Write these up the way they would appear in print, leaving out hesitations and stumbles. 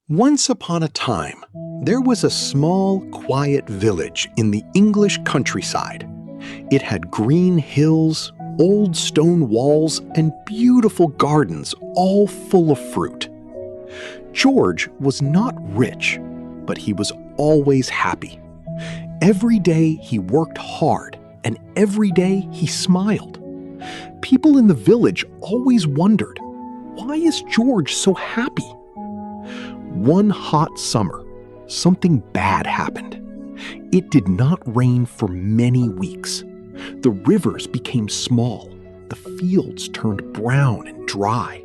Once upon a time, there was a small, quiet village in the English countryside. It had green hills, old stone walls, and beautiful gardens, all full of fruit. George was not rich, but he was always happy. Every day he worked hard, and every day he smiled. People in the village always wondered, why is George so happy? One hot summer, something bad happened. It did not rain for many weeks. The rivers became small. The fields turned brown and dry.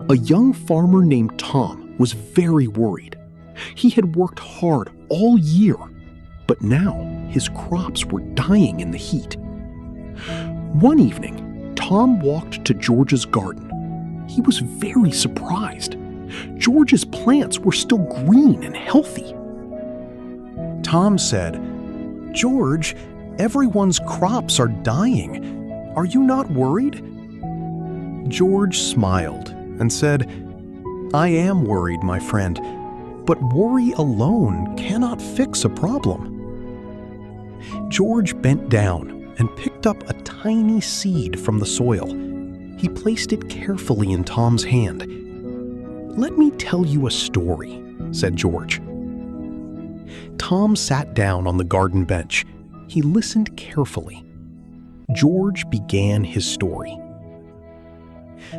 A young farmer named Tom was very worried. He had worked hard all year, but now his crops were dying in the heat. One evening, Tom walked to George's garden. He was very surprised. George's plants were still green and healthy. Tom said, "George, everyone's crops are dying. Are you not worried?" George smiled and said, "I am worried, my friend, but worry alone cannot fix a problem." George bent down and picked up a tiny seed from the soil. He placed it carefully in Tom's hand. "Let me tell you a story," said George. Tom sat down on the garden bench. He listened carefully. George began his story.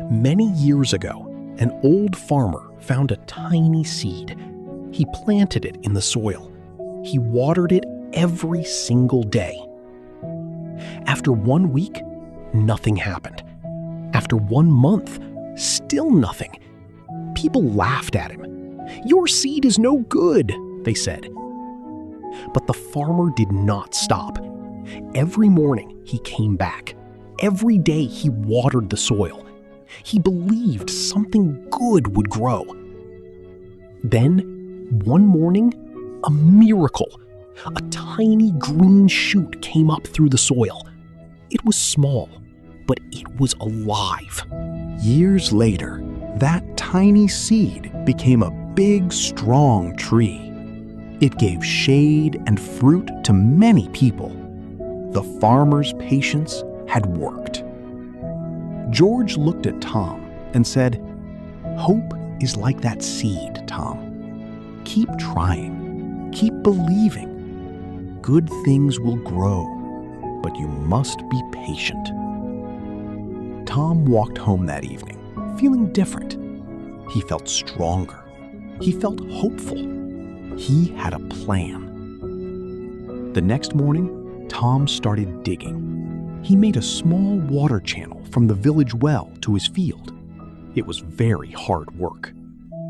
Many years ago, an old farmer found a tiny seed. He planted it in the soil. He watered it every single day. After 1 week, nothing happened. After 1 month, still nothing. People laughed at him. "Your seed is no good," they said. But the farmer did not stop. Every morning he came back. Every day he watered the soil. He believed something good would grow. Then, one morning, a miracle. A tiny green shoot came up through the soil. It was small, but it was alive. Years later, that tiny seed became a big, strong tree. It gave shade and fruit to many people. The farmer's patience had worked. George looked at Tom and said, "Hope is like that seed, Tom. Keep trying. Keep believing. Good things will grow, but you must be patient." Tom walked home that evening, feeling different. He felt stronger. He felt hopeful. He had a plan. The next morning, Tom started digging. He made a small water channel from the village well to his field. It was very hard work.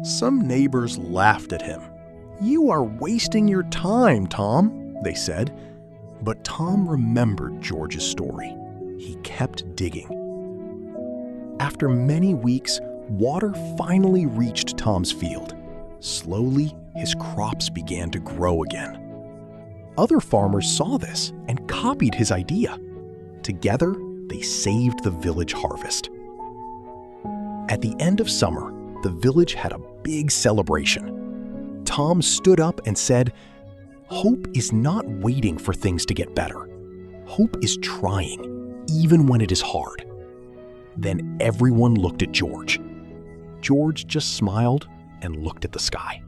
Some neighbors laughed at him. "You are wasting your time, Tom," they said. But Tom remembered George's story. He kept digging. After many weeks, water finally reached Tom's field. Slowly, his crops began to grow again. Other farmers saw this and copied his idea. Together, they saved the village harvest. At the end of summer, the village had a big celebration. Tom stood up and said, "Hope is not waiting for things to get better. Hope is trying, even when it is hard." Then everyone looked at George. George just smiled and looked at the sky.